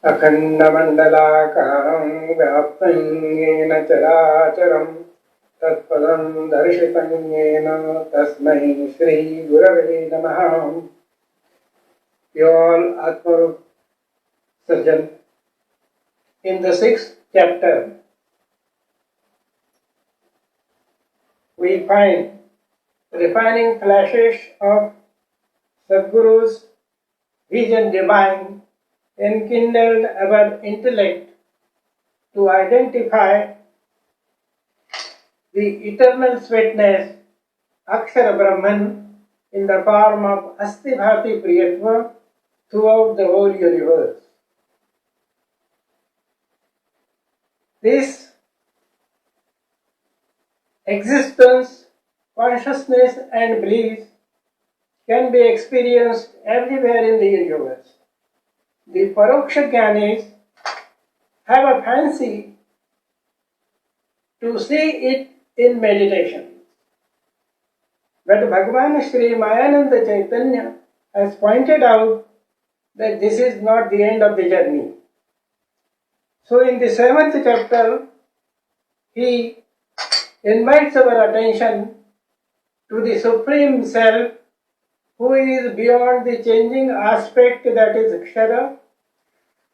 अखण्डमण्डलाकारं व्याप्तं येन चराचरं तत्पदं दर्शितं येन तस्मै श्रीगुरवे नमः. You all Atmarup Sajjan. In the 6th chapter, we find refining flashes of Sadguru's vision divine enkindled our intellect to identify the eternal sweetness Akshara Brahman in the form of Astivhati Priyatva throughout the whole universe. This existence, consciousness and bliss can be experienced everywhere in the universe. The Paroksha Jnanis have a fancy to see it in meditation. But Bhagwan Shri Mayananda Chaitanya has pointed out that this is not the end of the journey. So in the 7th chapter, he invites our attention to the Supreme Self, who is beyond the changing aspect that is Akshara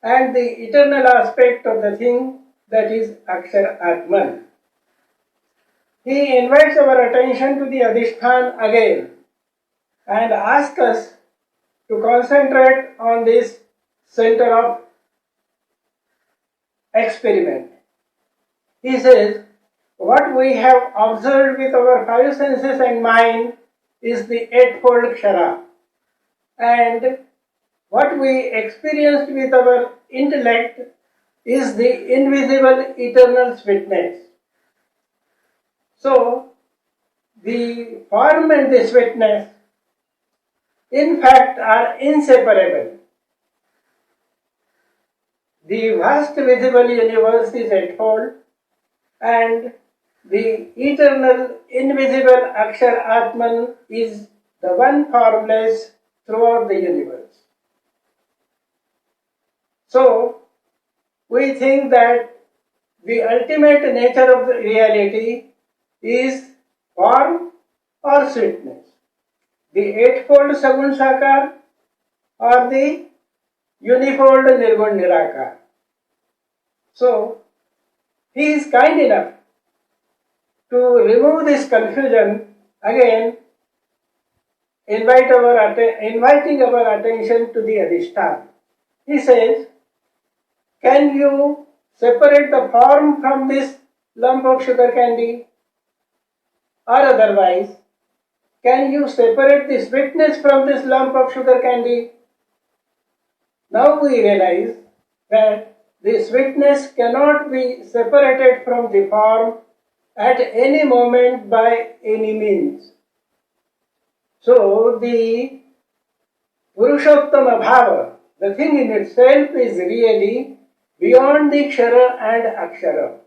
and the eternal aspect of the thing that is Akshara Atman. He invites our attention to the Adhishthan again and asks us to concentrate on this center of experiment. He says, what we have observed with our 5 senses and mind is the eightfold Kshara, and what we experienced with our intellect is the invisible eternal sweetness. So, the form and the sweetness in fact are inseparable. The vast visible universe is eightfold, and the eternal, invisible Akshar Atman is the one formless throughout the universe. So, we think that the ultimate nature of the reality is form or sweetness, the eightfold Sagun Sakar or the unifold Nirgun Nirakar. So, he is kind enough to remove this confusion, again inviting our attention to the Adhishthan. He says, can you separate the form from this lump of sugar candy? Or otherwise, can you separate the sweetness from this lump of sugar candy? Now we realize that the sweetness cannot be separated from the form at any moment by any means. So the Purushottama Bhava, the thing in itself, is really beyond the Kshara and Akshara.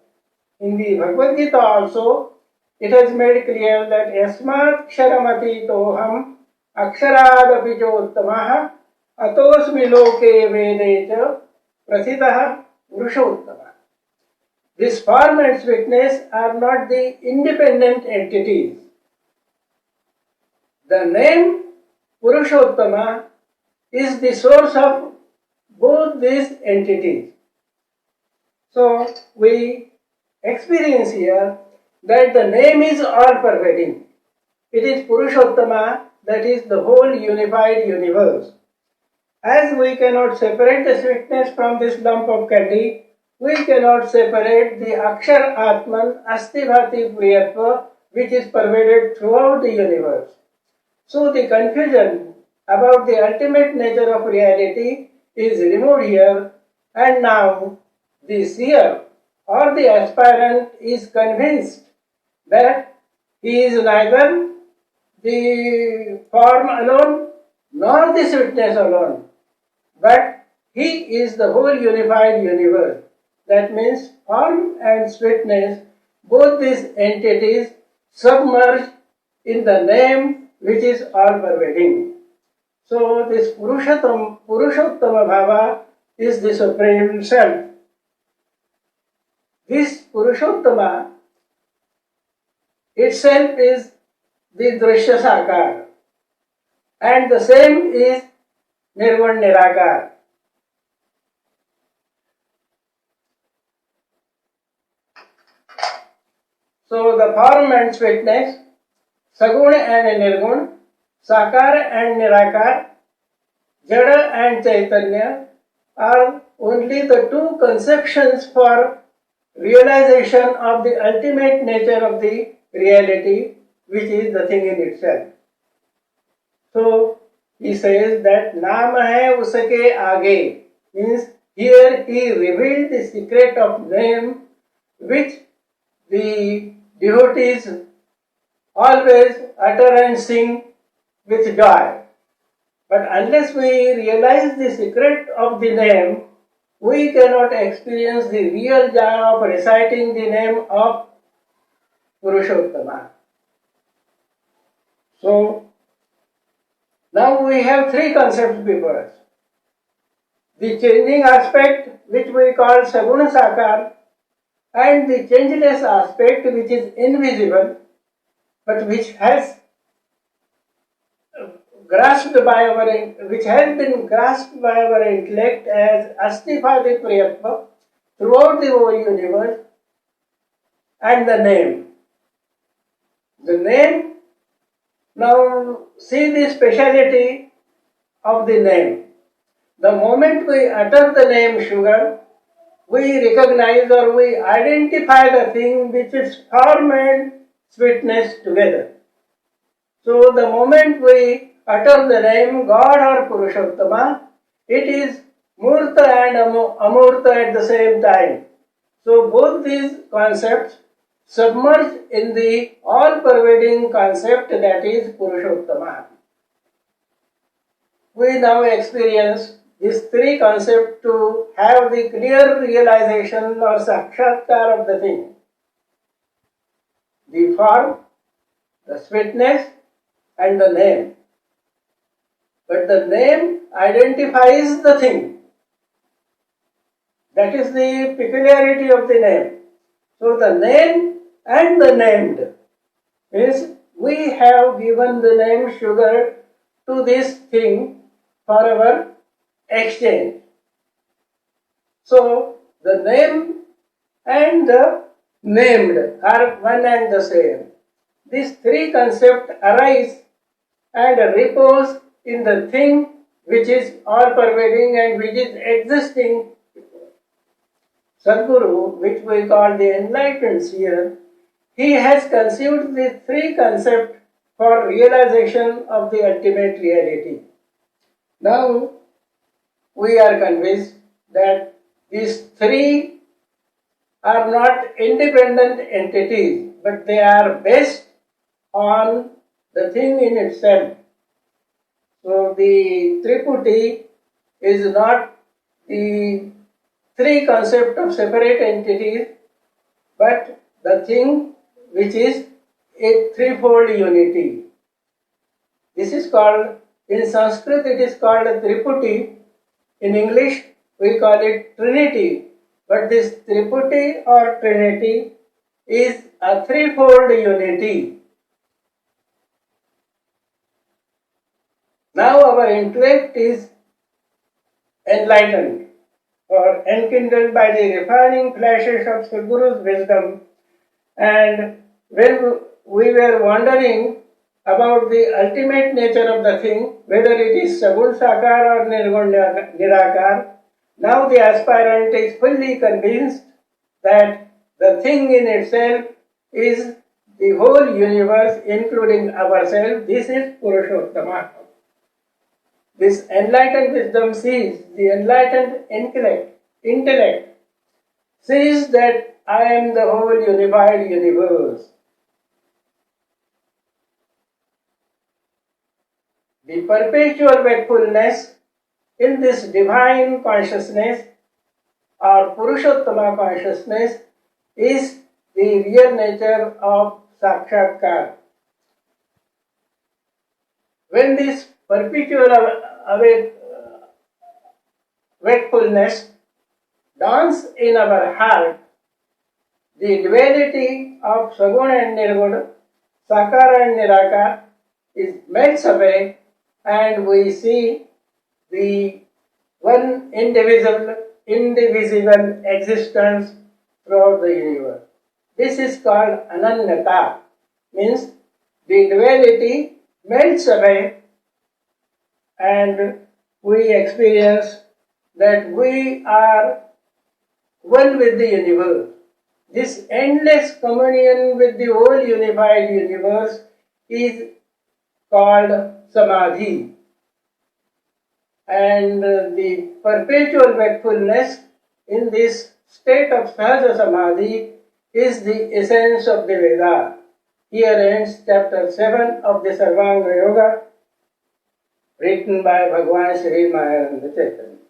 In the Bhagavad Gita also, it has made clear that Yasmat Ksharamati Toham Aksharaadapi Chottamaha Atosmi Loke Vedecha Prasitaha Purushottama. This form and sweetness are not the independent entities. The name Purushottama is the source of both these entities. So, we experience here that the name is all-pervading. It is Purushottama, that is the whole unified universe. As we cannot separate the sweetness from this lump of candy, we cannot separate the Akshar Atman Astivhati Priyatva, which is pervaded throughout the universe. So the confusion about the ultimate nature of reality is removed here, and now the seer or the aspirant is convinced that he is neither the form alone, nor the sweetness alone, but He is the whole unified universe. That means form and sweetness, both these entities submerged in the name which is all-pervading. So this Purushottama Bhava is the Supreme Self. This Purushottama itself is the Drishya Sakar, and the same is Nirgun Nirakar. So the form and sweetness, Sagun and Nirgun, Sakar and Nirakar, Jada and Chaitanya are only the two conceptions for realization of the ultimate nature of the reality, which is the thing in itself. So he says that Naam hai uske aage, means here he revealed the secret of name which the devotees always utter and sing with joy. But unless we realize the secret of the name, we cannot experience the real joy of reciting the name of Purushottama. So, now we have three concepts before us. The changing aspect, which we call Saguna Sakar, and the changeless aspect, which is invisible, but which has which has been grasped by our intellect as Astifadi Priyatma throughout the whole universe, and the name. The name, now see the speciality of the name. The moment we utter the name sugar, we recognize or we identify the thing which is form and sweetness together. So the moment we utter the name God or Purushottama, it is Murta and Amurta at the same time. So both these concepts submerge in the all-pervading concept that is Purushottama. We now experience these three concepts to have the clear realization or sakshatkar of the thing. The form, the sweetness, and the name. But the name identifies the thing. That is the peculiarity of the name. So the name and the named means we have given the name sugar to this thing for our exchange. So the name and the named are one and the same. These three concepts arise and repose in the thing which is all-pervading and which is existing. Sadguru, which we call the enlightened seer, he has conceived the three concepts for realization of the ultimate reality. Now, we are convinced that these three are not independent entities, but they are based on the thing in itself. So the Triputi is not the three concepts of separate entities, but the thing which is a threefold unity. This is called, in Sanskrit it is called a Triputi, in English we call it Trinity, but this Triputi or Trinity is a threefold unity. Now our intellect is enlightened or enkindled by the refining flashes of Sadguru's wisdom, and when we were wondering about the ultimate nature of the thing, whether it is Sagun Sakar or Nirgun Nirakar, now the aspirant is fully convinced that the thing in itself is the whole universe, including ourselves. This is Purushottama. This enlightened wisdom sees, the enlightened intellect sees that I am the whole unified universe. The perpetual wakefulness in this divine consciousness or Purushottama consciousness is the real nature of Sakshatkar. When this perpetual wakefulness dawns in our heart, the duality of Saguna and Nirguna, Sakara and Nirakara is melts away, and we see the one indivisible existence throughout the universe. This is called Ananyata, means the duality melts away and we experience that we are one with the universe. This endless communion with the whole unified universe is called Samadhi. And the perpetual wakefulness in this state of Sahaja Samadhi is the essence of the Veda. Here ends chapter 7 of the Sarvangayog, written by Bhagwan Shri Mayananda Chaitanya.